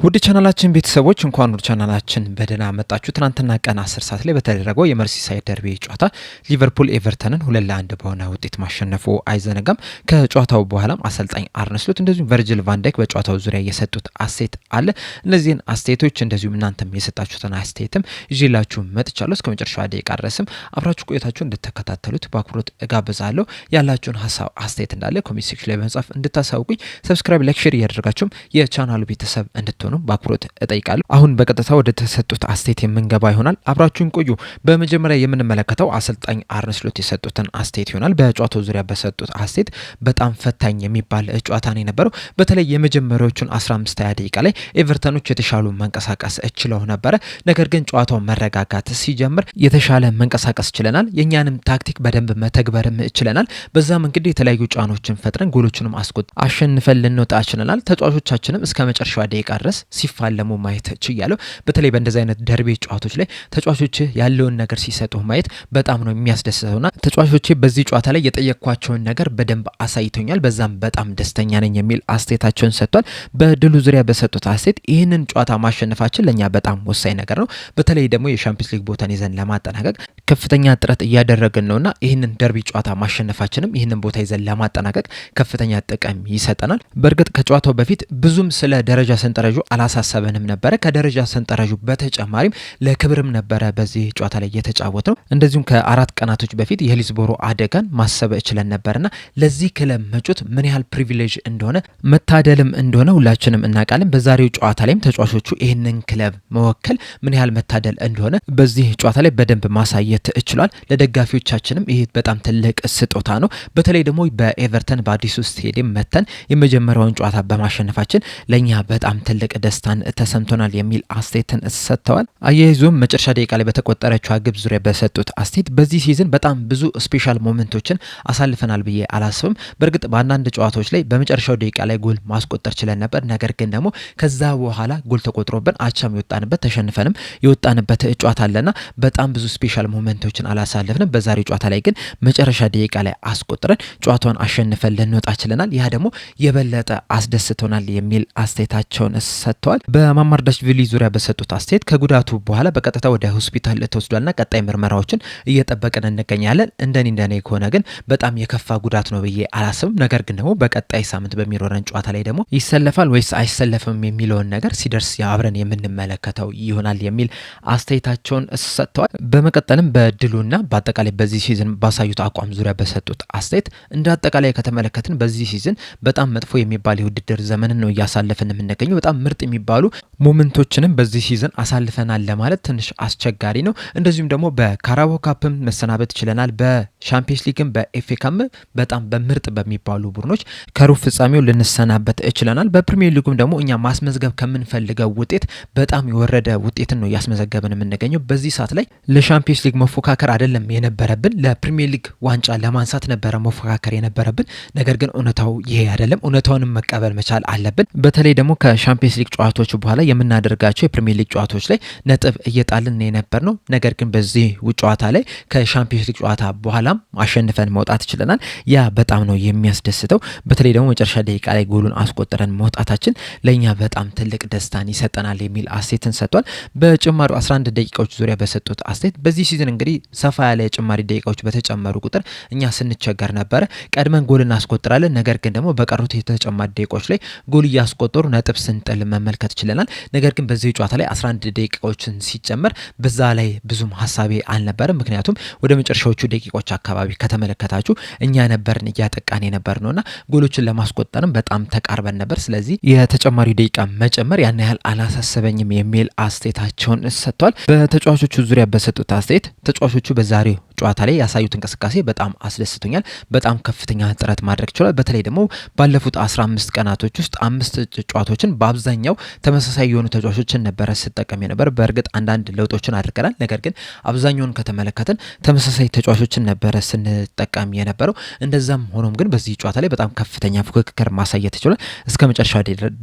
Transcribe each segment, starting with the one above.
ውድ ቻናላችን ቤተሰቦች እንኳን ወደ ቻናላችን በደህና መጣችሁ። ትናንትና ቀን 10 ሰዓት ላይ በተደረገው የመርሲሳይድ ደርቢ ጨዋታ ሊቨርፑል ኤቨርተንን 2-1 በሆነ ውጤት ማሸነፉ አይዘነጋም። ከጨዋታው በኋላም አሰልጣኝ አርነ ስሎት እንደዚሁም ቨርጂል ቫን ዳይክ በጨዋታው ዙሪያ የሰጡት አስተያየት አለ። እነዚህን አስተያየቶች እንደዚሁም እናንተም የሰጣችሁትን አስተያየትም ይዤላችሁ መጥቻለሁ። እስከ መጨረሻው ደቂቃ ድረስም አብራችሁ ቆይታችሁ እንድትከታተሉት በአክብሮት እጋብዛለሁ። ያላችሁን ሀሳብ አስተያየት እንዳለ ኮሜንት ሴክሽን ላይ በመጻፍ እንድታሳውቁኝ፣ ሰብስክራይብ፣ ላይክ፣ ሼር እያደረጋችሁም የቻናሉ ቤተሰብ እንድትሆኑ በአክብሮት እጠይቃለሁ። አሁን በቀጥታ ወደ ተሰጡት አስተያየት የምንገባ ይሆናል። አብራችሁን ቆዩ። በመጀመሪያ የምንመለከተው አሰልጣኝ አርነ ስሎት የሰጡትን አስተያየት ይሆናል። በጨዋታው ዙሪያ በሰጡት አስተያየት በጣም ፈታኝ የሚባል ጨዋታ ነው የነበረው። በተለይ የመጀመሪያዎቹን 15-20 ደቂቃ ላይ ኤቨርተኖች የተሻሉ መንቀሳቀስ ችለው ነበረ። ነገር ግን ጨዋታው መረጋጋት ሲጀምር የተሻለ መንቀሳቀስ ችለናል። የኛንም ታክቲክ በደንብ መተግበርም ችለናል። በዛም እንግዲህ የተለያዩ ጫናዎችን ፈጥረን ጎሎችንም አሸንፈን ልንወጣ ችለናል። ተጫዋቾቻችንም እስከ መጨረሻው ደቂቃ ድረስ ሲፋለሙ ማየት ችያለሁ። በተለይ በእንደዚህ አይነት ደርቤ ጨዋታዎች ላይ ተጫዋቾች ያለውን ነገር ሲሰጡ ማየት በጣም ነው የሚያስደስተውና ተጫዋቾች በዚህ ጨዋታ ላይ የጠየኳቸውን ነገር በደንብ አሳይቶኛል፣ በዛም በጣም ደስተኛ ነኝ የሚል አስተያየታቸውን ሰጥቷል። በድሉ ዙሪያ በሰጡት አስተያየት ይህንን ጨዋታ ማሸነፋችን ለኛ በጣም ወሳኝ ነገር ነው። በተለይ ደግሞ የሻምፒዮንስ ሊግ ቦታን ይዘን ለማጠናቀቅ ከፍተኛ ጥረት እያደረግን ነውና ይህንን ደርቢ ጨዋታ ማሸነፋችንም ይህንን ቦታ ይዘን ለማጠናቀቅ ከፍተኛ ጥቅም ይሰጠናል። በእርግጥ ከጨዋታው በፊት ብዙም ስለ ደረጃ ሰንጠረዡ አላሳሰበንም ነበረ። ከደረጃ ሰንጠረዡ በተጨማሪም ለክብርም ነበረ በዚህ ጨዋታ ላይ የተጫወት ነው። እንደዚሁም ከ4 ቀናቶች በፊት የሂልስቦሮ አደጋን ማሰብ ችለን ነበርና ለዚህ ክለብ መጮት ምን ያህል ፕሪቪሌጅ እንደሆነ መታደልም እንደሆነ ሁላችንም እናውቃለን። በዛሬው ጨዋታ ላይም ተጫዋቾቹ ይህንን ክለብ መወከል ምን ያህል መታደል እንደሆነ በዚህ ጨዋታ ላይ በደንብ ማሳየት ችሏል። ለደጋፊዎቻችንም ይህ በጣም ትልቅ ስጦታ ነው። በተለይ ደግሞ በኤቨርተን በአዲሱ ስቴዲየም መተን የመጀመሪያውን ጨዋታ በማሸነፋችን ለኛ በጣም ትልቅ ደስታን ተሰምቶናል የሚል አስተያየትን ሰጥተዋል። አያይዞም መጨረሻ ደቂቃ ላይ በተቆጠረችው ግብ ዙሪያ በሰጡት አስተያየት በዚህ ሲዝን በጣም ብዙ ስፔሻል ሞመንቶችን አሳልፈናል ብዬ አላስብም። በእርግጥ በአንዳንድ ጨዋታዎች ላይ በመጨረሻው ደቂቃ ላይ ጎል ማስቆጠር ችለን ነበር። ነገር ግን ደግሞ ከዛ በኋላ ጎል ተቆጥሮብን አቻም የወጣንበት ተሸንፈንም የወጣንበት ጨዋታ አለና በጣም ብዙ ስፔሻል ሞመንቶችን አላሳልፍንም። በዛሬው ጨዋታ ላይ ግን መጨረሻ ደቂቃ ላይ አስቆጥረን ጨዋታውን አሸንፈን ልንወጣ ችለናል። ያ ደግሞ የበለጠ አስደስቶናል የሚል አስተያየታቸውን ሰጥተዋል። በማማርዳሽቪሊ ዙሪያ በሰጡት አስተያየት ከጉዳቱ በኋላ በቀጥታ ወደ ሆስፒታል ተወስዷልና ቀጣይ ምርመራዎችን እየጠበቅን እንገኛለን። እንደኔ ከሆነ ግን በጣም የከፋ ጉዳት ነው ብዬ አላስብም። ነገር ግን ደግሞ በቀጣይ ሳምንት በሚኖረን ጨዋታ ላይ ደግሞ ይሰለፋል ወይስ አይሰለፍም የሚለውን ነገር ሲደርስ አብረን የምንመለከተው ይሆናል የሚል አስተያየታቸውን ሰጥተዋል። በመቀጠልም በድሉና በአጠቃላይ በዚህ ሲዝን ባሳዩት አቋም ዙሪያ በሰጡት አስተያየት እንደ አጠቃላይ ከተመለከትን በዚህ ሲዝን በጣም መጥፎ የሚባል የውድድር ዘመንን ነው እያሳለፍን የምንገኘው። በጣም ምርጥ የሚባሉ ሞመንቶችንም በዚህ ሲዝን አሳልፈናል ለማለት ትንሽ አስቸጋሪ ነው። እንደዚሁም ደግሞ በካራቦ ካፕም መሰናበት ችለናል። በሻምፒየንስ ሊግም በኤፍኤ ካፕም በጣም በምርጥ በሚባሉ ቡድኖች ከሩብ ፍጻሜው ልንሰናበት ችለናል። በፕሪሚየር ሊጉም ደግሞ እኛ ማስመዝገብ ከምንፈልገው ውጤት በጣም የወረደ ውጤትን ነው እያስመዘገብን የምንገኘው። በዚህ ሰዓት ላይ ለሻምፒየንስ ሊግ መፎካከር አይደለም የነበረብን፣ ለፕሪሚየር ሊግ ዋንጫ ለማንሳት ነበረ መፎካከር የነበረብን። ነገር ግን እውነታው ይሄ አይደለም። እውነታውንም መቀበል መቻል አለብን። በተለይ ደግሞ ከሻምፒየንስ ሊግ ጨዋታዎች በኋላ የምናደርጋቸው የፕሪሚየር ሊግ ጨዋታዎች ላይ ነጥብ እየጣልን የነበር ነው። ነገር ግን በዚህ ጨዋታ ላይ ከሻምፒየንስ ሊግ ጨዋታ በኋላም አሸንፈን መውጣት ችለናል። ያ በጣም ነው የሚያስደስተው። በተለይ ደግሞ መጨረሻ ደቂቃ ላይ ጎሉን አስቆጥረን መውጣታችን ለእኛ በጣም ትልቅ ደስታን ይሰጠናል የሚል አስተያየትን ሰጥቷል። በጭማሪ 11 ደቂቃዎች ዙሪያ በሰጡት አስተያየት በዚህ ሲዝን እንግዲህ ሰፋ ያለ የጭማሪ ደቂቃዎች በተጨመሩ ቁጥር እኛ ስንቸገር ነበረ። ቀድመን ጎል እናስቆጥራለን። ነገር ግን ደግሞ በቀሩት የተጨማሪ ደቂቃዎች ላይ ጎል እያስቆጠሩ ነጥብ ስንጥል መመልከት ችለናል። ነገር ግን በዚህ ጨዋታ ላይ 11 ደቂቃዎችን ሲጨመር በዛ ላይ ብዙም ሀሳቤ አልነበረም። ምክንያቱም ወደ መጨረሻዎቹ ደቂቃዎች አካባቢ ከተመለከታችሁ እኛ ነበርን እያጠቃን የነበር ነውና ጎሎችን ለማስቆጠርም በጣም ተቃርበን ነበር። ስለዚህ የተጨማሪ ደቂቃ መጨመር ያን ያህል አላሳሰበኝም የሚል አስተያየታቸውን ሰጥተዋል። በተጫዋቾቹ ዙሪያ በሰጡት አስተያየት ተጫዋቾቹ በዛሬው ጨዋታ ላይ ያሳዩት እንቅስቃሴ በጣም አስደስቶኛል። በጣም ከፍተኛ ጥረት ማድረግ ችሏል። በተለይ ደግሞ ባለፉት 15 ቀናቶች ውስጥ 5 ጨዋታዎችን በአብዛኛው ተመሳሳይ የሆኑ ተጫዋቾችን ነበረ ስጠቀም የነበር። በእርግጥ አንዳንድ ለውጦችን አድርገናል። ነገር ግን አብዛኛውን ከተመለከትን ተመሳሳይ ተጫዋቾችን ነበረ ስንጠቀም የነበረው። እንደዛም ሆኖም ግን በዚህ ጨዋታ ላይ በጣም ከፍተኛ ፉክክር ማሳየት ችሏል። እስከ መጨረሻ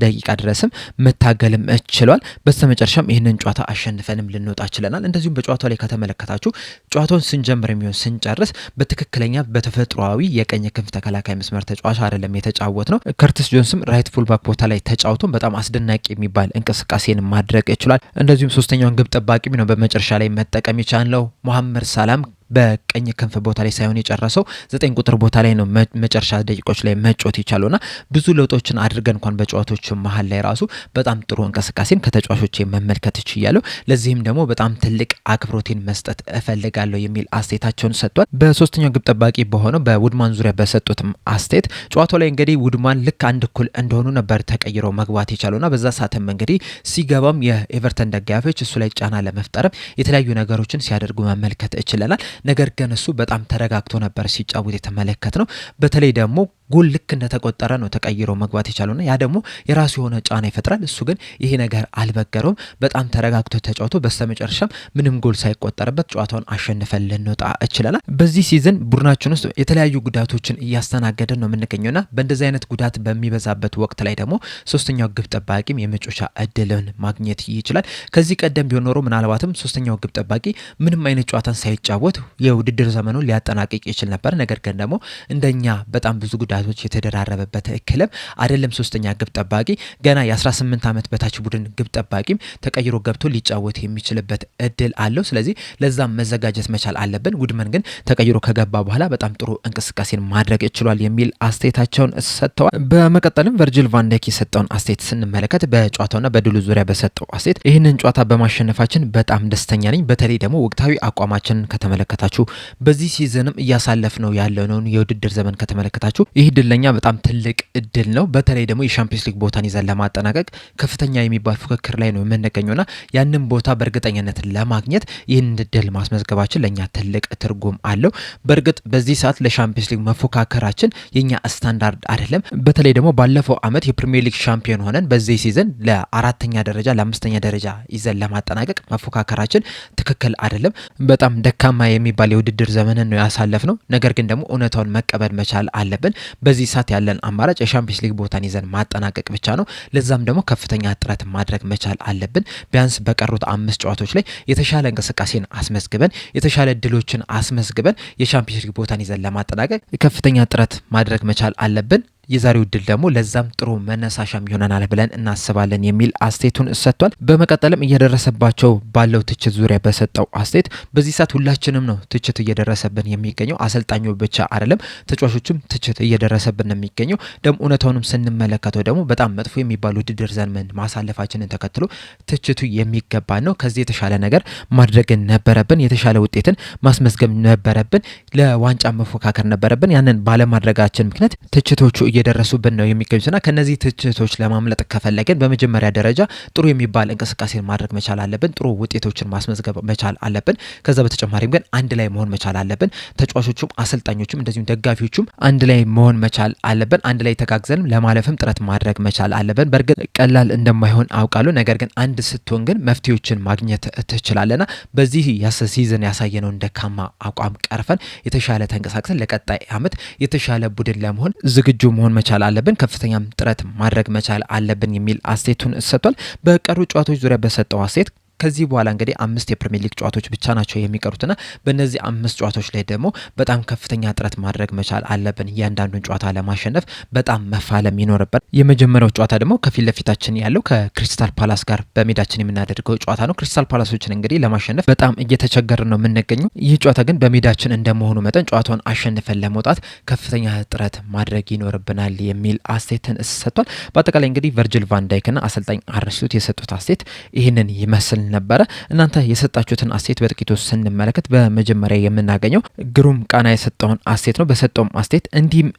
ደቂቃ ድረስም መታገልም ችሏል። በስተመጨረሻም ይህንን ጨዋታ አሸንፈንም ልንወጣ ችለናል። እንደዚሁም በጨዋታው ላይ ከተመለከታችሁ ጨዋታውን ስንጀምር ፕሪሚየር ስንጨርስ በትክክለኛ በተፈጥሯዊ የቀኝ ክንፍ ተከላካይ መስመር ተጫዋች አይደለም የተጫወት ነው። ከርቲስ ጆንስም ራይት ፉልባክ ቦታ ላይ ተጫውቶ በጣም አስደናቂ የሚባል እንቅስቃሴን ማድረግ ይችላል። እንደዚሁም ሶስተኛውን ግብ ጠባቂም ነው በመጨረሻ ላይ መጠቀም የቻለው። መሐመድ ሳላም በቀኝ ክንፍ ቦታ ላይ ሳይሆን የጨረሰው 9 ቁጥር ቦታ ላይ ነው መጨረሻ ደቂቆች ላይ መጫወት ይቻለውና ብዙ ለውጦችን አድርገን እንኳን በጨዋታዎች መሀል ላይ ራሱ በጣም ጥሩ እንቅስቃሴን ከተጫዋቾች መመልከት ይችላል። ለዚህም ደግሞ በጣም ትልቅ አክብሮቴን መስጠት እፈልጋለሁ የሚል አስተያየታቸውን ሰጥቷል። በሶስተኛው ግብ ጠባቂ በሆነው በውድማን ዙሪያ በሰጡት አስተያየት ጨዋታው ላይ እንግዲህ ውድማን ልክ አንድ እኩል እንደሆኑ ነበር ተቀይረው መግባት የቻለውና በዛ ሰዓትም እንግዲህ ሲገባም የኤቨርተን ደጋፊዎች እሱ ላይ ጫና ለመፍጠርም የተለያዩ ነገሮችን ሲያደርጉ መመልከት ይችላል። ነገር ግን እሱ በጣም ተረጋግቶ ነበር ሲጫወት የተመለከት ነው። በተለይ ደግሞ ጎል ልክ እንደተቆጠረ ነው ተቀይሮ መግባት የቻለውና ያ ደግሞ የራሱ የሆነ ጫና ይፈጥራል። እሱ ግን ይሄ ነገር አልበገረውም። በጣም ተረጋግቶ ተጫውቶ በስተመጨረሻም ምንም ጎል ሳይቆጠርበት ጨዋታውን አሸንፈን ልንወጣ እችላለን። በዚህ ሲዝን ቡድናችን ውስጥ የተለያዩ ጉዳቶችን እያስተናገደን ነው የምንገኘውና በእንደዚህ አይነት ጉዳት በሚበዛበት ወቅት ላይ ደግሞ ሶስተኛው ግብ ጠባቂም የመጮሻ እድልን ማግኘት ይችላል። ከዚህ ቀደም ቢሆን ኖሮ ምናልባትም ሶስተኛው ግብ ጠባቂ ምንም አይነት ጨዋታን ሳይጫወት የውድድር ዘመኑን ሊያጠናቅቅ ይችል ነበር። ነገር ግን ደግሞ እንደኛ በጣም ብዙ ጉዳቶች የተደራረበበት ክለብ አይደለም ሶስተኛ ግብ ጠባቂ ገና የ18 ዓመት በታች ቡድን ግብ ጠባቂም ተቀይሮ ገብቶ ሊጫወት የሚችልበት እድል አለው። ስለዚህ ለዛም መዘጋጀት መቻል አለብን። ውድመን ግን ተቀይሮ ከገባ በኋላ በጣም ጥሩ እንቅስቃሴን ማድረግ ይችላል የሚል አስተያየታቸውን ሰጥተዋል። በመቀጠልም ቨርጂል ቫን ዳይክ የሰጠውን አስተያየት ስንመለከት በጨዋታውና በድሉ ዙሪያ በሰጠው አስተያየት ይህንን ጨዋታ በማሸነፋችን በጣም ደስተኛ ነኝ። በተለይ ደግሞ ወቅታዊ አቋማችንን ከተመለከታችሁ በዚህ ሲዝንም እያሳለፍ ነው ያለነውን የውድድር ዘመን ከተመለከታችሁ ይህ ድል ለኛ በጣም ትልቅ እድል ነው። በተለይ ደግሞ የሻምፒዮንስ ሊግ ቦታን ይዘን ለማጠናቀቅ ከፍተኛ የሚባል ፉክክር ላይ ነው የምንገኘውና ያንን ቦታ በእርግጠኝነት ለማግኘት ይህን እድል ማስመዝገባችን ለኛ ትልቅ ትርጉም አለው። በእርግጥ በዚህ ሰዓት ለሻምፒዮንስ ሊግ መፎካከራችን የኛ ስታንዳርድ አይደለም። በተለይ ደግሞ ባለፈው አመት የፕሪሚየር ሊግ ሻምፒዮን ሆነን በዚህ ሲዝን ለአራተኛ ደረጃ ለአምስተኛ ደረጃ ይዘን ለማጠናቀቅ መፎካከራችን ትክክል አይደለም። በጣም ደካማ የሚባል የውድድር ዘመንን ነው ያሳለፍ ነው። ነገር ግን ደግሞ እውነታውን መቀበል መቻል አለብን። በዚህ ሰዓት ያለን አማራጭ የሻምፒዮንስ ሊግ ቦታን ይዘን ማጠናቀቅ ብቻ ነው። ለዛም ደግሞ ከፍተኛ ጥረት ማድረግ መቻል አለብን። ቢያንስ በቀሩት 5 ጨዋታዎች ላይ የተሻለ እንቅስቃሴን አስመዝግበን የተሻለ ድሎችን አስመዝግበን የሻምፒዮንስ ሊግ ቦታን ይዘን ለማጠናቀቅ ከፍተኛ ጥረት ማድረግ መቻል አለብን። የዛሬው ድል ደግሞ ለዛም ጥሩ መነሳሻም ይሆነናል ብለን እናስባለን የሚል አስተያየቱን ሰጥቷል። በመቀጠልም እየደረሰባቸው ባለው ትችት ዙሪያ በሰጠው አስተያየት በዚህ ሰዓት ሁላችንም ነው ትችት እየደረሰብን የሚገኘው፣ አሰልጣኙ ብቻ አይደለም ተጫዋቾችም ትችት እየደረሰብን ነው የሚገኘው። ደግሞ እውነታውንም ስንመለከተው ደግሞ በጣም መጥፎ የሚባሉ ውድድር ዘመን ማሳለፋችንን ተከትሎ ትችቱ የሚገባ ነው። ከዚህ የተሻለ ነገር ማድረግ ነበረብን፣ የተሻለ ውጤትን ማስመዝገብ ነበረብን፣ ለዋንጫ መፎካከር ነበረብን። ያንን ባለማድረጋችን ምክንያት ትችቶቹ እየደረሱብን ነው የሚገኙትና ከነዚህ ትችቶች ለማምለጥ ከፈለገን በመጀመሪያ ደረጃ ጥሩ የሚባል እንቅስቃሴን ማድረግ መቻል አለብን። ጥሩ ውጤቶችን ማስመዝገብ መቻል አለብን። ከዛ በተጨማሪም ግን አንድ ላይ መሆን መቻል አለብን። ተጫዋቾቹም አሰልጣኞቹም እንደዚሁም ደጋፊዎቹም አንድ ላይ መሆን መቻል አለብን። አንድ ላይ ተጋግዘን ለማለፍም ጥረት ማድረግ መቻል አለብን። በእርግጥ ቀላል እንደማይሆን አውቃለሁ። ነገር ግን አንድ ስትሆን ግን መፍትሄዎችን ማግኘት ትችላለና በዚህ ሲዝን ያሳየነውን ደካማ አቋም ቀርፈን የተሻለ ተንቀሳቅሰን ለቀጣይ አመት የተሻለ ቡድን ለመሆን ዝግጁ መሆን መቻል አለብን። ከፍተኛም ጥረት ማድረግ መቻል አለብን የሚል አስተያየቱን ሰጥቷል። በቀሩ ጨዋታዎች ዙሪያ በሰጠው አስተያየት ከዚህ በኋላ እንግዲህ 5 የፕሪሚየር ሊግ ጨዋታዎች ብቻ ናቸው የሚቀሩትና በእነዚህ 5 ጨዋታዎች ላይ ደግሞ በጣም ከፍተኛ ጥረት ማድረግ መቻል አለብን። እያንዳንዱን ጨዋታ ለማሸነፍ በጣም መፋለም ይኖርበት። የመጀመሪያው ጨዋታ ደግሞ ከፊት ለፊታችን ያለው ከክሪስታል ፓላስ ጋር በሜዳችን የምናደርገው ጨዋታ ነው። ክሪስታል ፓላሶችን እንግዲህ ለማሸነፍ በጣም እየተቸገርን ነው የምንገኘው። ይህ ጨዋታ ግን በሜዳችን እንደመሆኑ መጠን ጨዋታውን አሸንፈን ለመውጣት ከፍተኛ ጥረት ማድረግ ይኖርብናል የሚል አስተያየትን ሰጥቷል። በአጠቃላይ እንግዲህ ቨርጂል ቫን ዳይክና አሰልጣኝ አርነ ስሎት የሰጡት አስተያየት ይህንን ይመስል ነበረ። እናንተ የሰጣችሁትን አስተያየት በጥቂቱ ስንመለከት በመጀመሪያ የምናገኘው ግሩም ቃና የሰጠውን አስተያየት ነው። በሰጠውም አስተያየት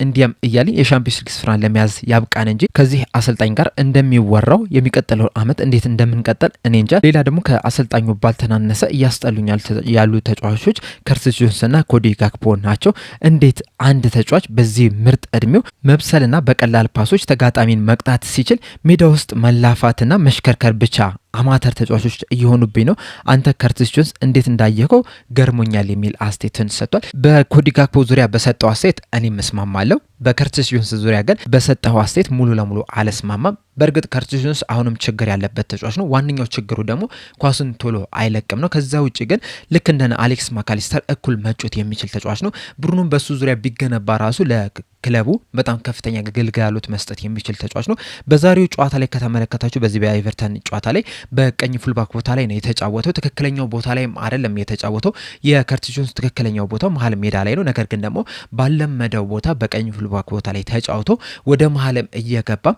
እንዲያም እያለ የሻምፒዮንስ ሊግ ስፍራን ለመያዝ ያብቃን እንጂ ከዚህ አሰልጣኝ ጋር እንደሚወራው የሚቀጥለው አመት እንዴት እንደምንቀጥል እኔ እንጃ። ሌላ ደግሞ ከአሰልጣኙ ባልተናነሰ እያስጠሉኛል ያሉ ተጫዋቾች ከርቲስ ጆንስና ኮዲ ጋክፖ ናቸው። እንዴት አንድ ተጫዋች በዚህ ምርጥ እድሜው መብሰልና በቀላል ፓሶች ተጋጣሚን መቅጣት ሲችል ሜዳ ውስጥ መላፋትና መሽከርከር ብቻ አማተር ተጫዋቾች እየሆኑብኝ ነው። አንተ ከርቲስ ጆንስ እንዴት እንዳየከው ገርሞኛል የሚል አስተያየትን ሰጥቷል። በኮዲ ጋክፖ ዙሪያ በሰጠው አስተያየት እኔም እስማማለሁ። በከርቲስ ጆንስ ዙሪያ ግን በሰጠው አስተያየት ሙሉ ለሙሉ አልስማማም። በእርግጥ ከርቲስ ጆንስ አሁንም ችግር ያለበት ተጫዋች ነው። ዋነኛው ችግሩ ደግሞ ኳሱን ቶሎ አይለቅም ነው። ከዛ ውጭ ግን ልክ እንደነ አሌክስ ማካሊስተር እኩል መጮት የሚችል ተጫዋች ነው። ቡድኑም በሱ ዙሪያ ቢገነባ ራሱ ለክለቡ በጣም ከፍተኛ ግልጋሎት መስጠት የሚችል ተጫዋች ነው። በዛሬው ጨዋታ ላይ ከተመለከታችሁ በዚህ በኤቨርተን ጨዋታ ላይ በቀኝ ፉልባክ ቦታ ላይ ነው የተጫወተው። ትክክለኛው ቦታ ላይም አይደለም የተጫወተው። የከርቲስ ጆንስ ትክክለኛው ቦታው መሀል ሜዳ ላይ ነው። ነገር ግን ደግሞ ባለመደው ቦታ በቀኝ ፉልባክ ቦታ ላይ ተጫውቶ ወደ መሀልም እየገባም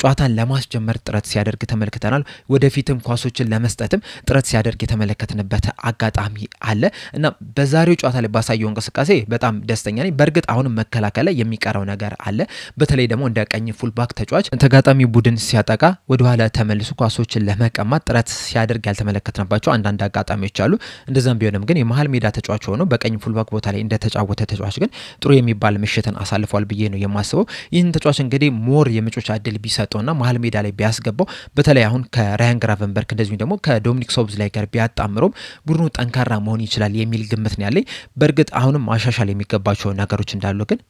ጨዋታን ለማስጀመር ጥረት ሲያደርግ ተመልክተናል። ወደፊትም ኳሶችን ለመስጠትም ጥረት ሲያደርግ የተመለከትንበት አጋጣሚ አለ እና በዛሬው ጨዋታ ላይ ባሳየው እንቅስቃሴ በጣም ደስተኛ ነኝ። በእርግጥ አሁንም መከላከል ላይ የሚቀረው ነገር አለ። በተለይ ደግሞ እንደ ቀኝ ፉልባክ ተጫዋች ተጋጣሚ ቡድን ሲያጠቃ ወደኋላ ተመልሶ ኳሶችን ለመቀማት ጥረት ሲያደርግ ያልተመለከትንባቸው አንዳንድ አጋጣሚዎች አሉ። እንደዛም ቢሆንም ግን የመሀል ሜዳ ተጫዋች ሆኖ በቀኝ ፉልባክ ቦታ ላይ እንደተጫወተ ተጫዋች ግን ጥሩ የሚባል ምሽትን አሳልፏል ብዬ ነው የማስበው። ይህን ተጫዋች እንግዲህ ሞር የመጮቻ እድል ቢሰጠውና መሀል ሜዳ ላይ ቢያስገባው በተለይ አሁን ከራያን ግራቨንበርክ እንደዚሁም ደግሞ ከዶሚኒክ ሶቦስላይ ጋር ቢያጣምረውም ቡድኑ ጠንካራ መሆን ይችላል የሚል ግምት ነው ያለኝ። በእርግጥ አሁንም ማሻሻል የሚገባቸው ነገሮች እንዳሉ ግን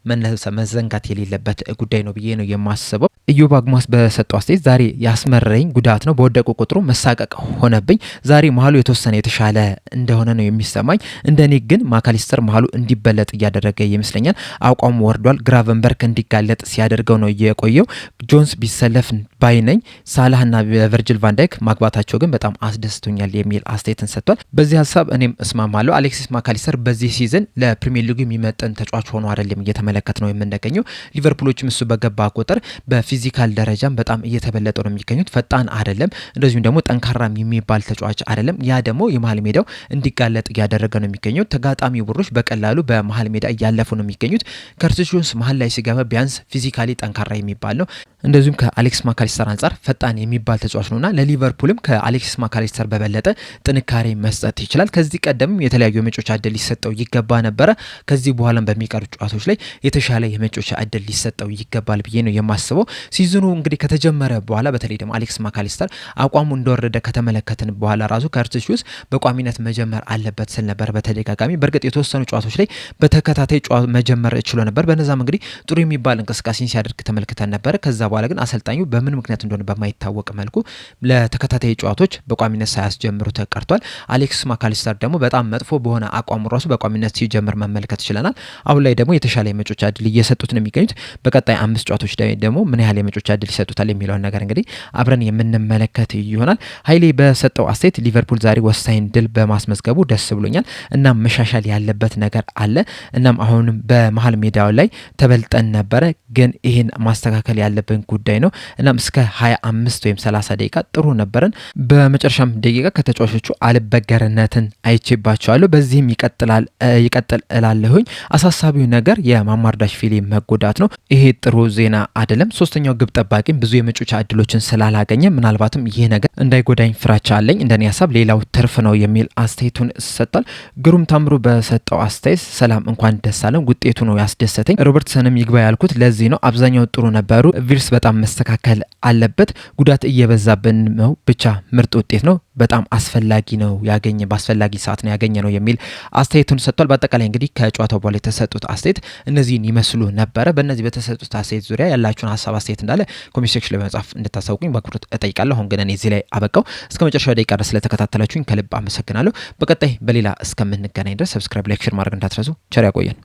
መዘንጋት የሌለበት ጉዳይ ነው ብዬ ነው የማስበው። ኢዮብ አግማስ በሰጠው አስተያየት ዛሬ ያስመረኝ ጉዳት ነው፣ በወደቁ ቁጥሩ መሳቀቅ ሆነብኝ። ዛሬ መሀሉ የተወሰነ የተሻለ እንደሆነ ነው የሚሰማኝ። እንደኔ ግን ማካሊስተር መሀሉ እንዲበለጥ እያደረገ ይመስለኛል። አቋሙ ወርዷል። ግራቨንበርክ እንዲጋለጥ ሲያደርገው ነው የቆየው። ጆንስ ቢሰለፍ ባይ ነኝ። ሳላህና ቨርጅል ቫንዳይክ ማግባታቸው ግን በጣም አስደስቶኛል የሚል አስተያየትን ሰጥቷል። በዚህ ሀሳብ እኔም እስማማለሁ። አሌክሲስ ማካሊስተር በዚህ ሲዝን ለፕሪሚየር ሊጉ የሚመጥን ተጫዋች ሆኖ አይደለም እየተመለከት ነው የምንገኘው። ሊቨርፑሎችም እሱ በገባ ቁጥር በፊዚካል ደረጃም በጣም እየተበለጠ ነው የሚገኙት። ፈጣን አይደለም፣ እንደዚሁም ደግሞ ጠንካራም የሚባል ተጫዋች አይደለም። ያ ደግሞ የመሀል ሜዳው እንዲጋለጥ እያደረገ ነው የሚገኙት። ተጋጣሚ ቡድኖች በቀላሉ በመሀል ሜዳ እያለፉ ነው የሚገኙት። ከርቲስ ጆንስ መሀል ላይ ሲገባ ቢያንስ ፊዚካሊ ጠንካራ የሚባል ነው። እንደዚሁም ከአሌክስ ማካሊስተር አንጻር ፈጣን የሚባል ተጫዋች ነውና ለሊቨርፑልም ከአሌክስ ማካሊስተር በበለጠ ጥንካሬ መስጠት ይችላል። ከዚህ ቀደም የተለያዩ የመጮቻ እድል ሊሰጠው ይገባ ነበረ። ከዚህ በኋላም በሚቀሩ ጨዋታዎች ላይ የተሻለ የመጮቻ እድል ሊሰጠው ይገባል ብዬ ነው የማስበው። ሲዝኑ እንግዲህ ከተጀመረ በኋላ በተለይ ደግሞ አሌክስ ማካሊስተር አቋሙ እንደወረደ ከተመለከትን በኋላ ራሱ ከርቲስ ጆንስ በቋሚነት መጀመር አለበት ስል ነበር በተደጋጋሚ። በእርግጥ የተወሰኑ ጨዋታዎች ላይ በተከታታይ መጀመር ችሎ ነበር። በነዛም እንግዲህ ጥሩ የሚባል እንቅስቃሴን ሲያደርግ ተመልክተን ነበር። ከዛ በኋላ ግን አሰልጣኙ በምን ምክንያት እንደሆነ በማይታወቅ መልኩ ለተከታታይ ጨዋታዎች በቋሚነት ሳያስጀምሩ ተቀርቷል። አሌክስ ማካሊስተር ደግሞ በጣም መጥፎ በሆነ አቋሙ ራሱ በቋሚነት ሲጀምር መመልከት ችለናል። አሁን ላይ ደግሞ የተሻለ የመጮቻ እድል እየሰጡት ነው የሚገኙት። በቀጣይ 5 ጨዋታዎች ደግሞ ምን ያህል የመጮቻ እድል ይሰጡታል የሚለውን ነገር እንግዲህ አብረን የምንመለከት ይሆናል። ኃይሌ በሰጠው አስተያየት ሊቨርፑል ዛሬ ወሳኝ ድል በማስመዝገቡ ደስ ብሎኛል። እናም መሻሻል ያለበት ነገር አለ። እናም አሁንም በመሀል ሜዳው ላይ ተበልጠን ነበረ፣ ግን ይህን ማስተካከል ያለብን ጉዳይ ነው። እናም እስከ 25 ወይም 30 ደቂቃ ጥሩ ነበረን። በመጨረሻም ደቂቃ ከተጫዋቾቹ አልበገርነትን አይቼባቸዋለሁ። በዚህም ይቀጥል እላለሁኝ። አሳሳቢው ነገር የማማርዳሽቪሊ መጎዳት ነው። ይሄ ጥሩ ዜና አይደለም። ሶስተኛው ግብ ጠባቂም ብዙ የመጮቻ እድሎችን ስላላገኘ ምናልባትም ይህ ነገር እንዳይጎዳኝ ፍራቻ አለኝ። እንደኔ ሀሳብ ሌላው ትርፍ ነው የሚል አስተያየቱን ሰጥቷል። ግሩም ታምሩ በሰጠው አስተያየት ሰላም እንኳን ደስ አለን፣ ውጤቱ ነው ያስደሰተኝ። ሮበርትሰንም ይግባ ያልኩት ለዚህ ነው። አብዛኛው ጥሩ ነበሩ። ቪርስ በጣም መስተካከል አለበት። ጉዳት እየበዛብን ነው። ብቻ ምርጥ ውጤት ነው። በጣም አስፈላጊ ነው በአስፈላጊ ሰዓት ነው ያገኘ ነው የሚል አስተያየቱን ሰጥቷል። በአጠቃላይ እንግዲህ ከጨዋታው በኋላ የተሰጡት አስተያየት እነዚህን ይመስሉ ነበረ። በእነዚህ በተሰጡት አስተያየት ዙሪያ ያላችሁን ሀሳብ አስተያየት እንዳለ ኮሜንት ሴክሽን ላይ በመጻፍ እንድታሳውቁኝ በአክብሮት እጠይቃለሁ። አሁን ግን እኔ እዚህ ላይ አበቃው። እስከ መጨረሻው ደቂቃ ድረስ ስለተከታተላችሁኝ ከልብ አመሰግናለሁ። በቀጣይ በሌላ እስከምንገናኝ ድረስ ሰብስክራይብ፣ ላይክ፣ ሼር ማድረግ እንዳትረሱ። ቸር ያቆየን።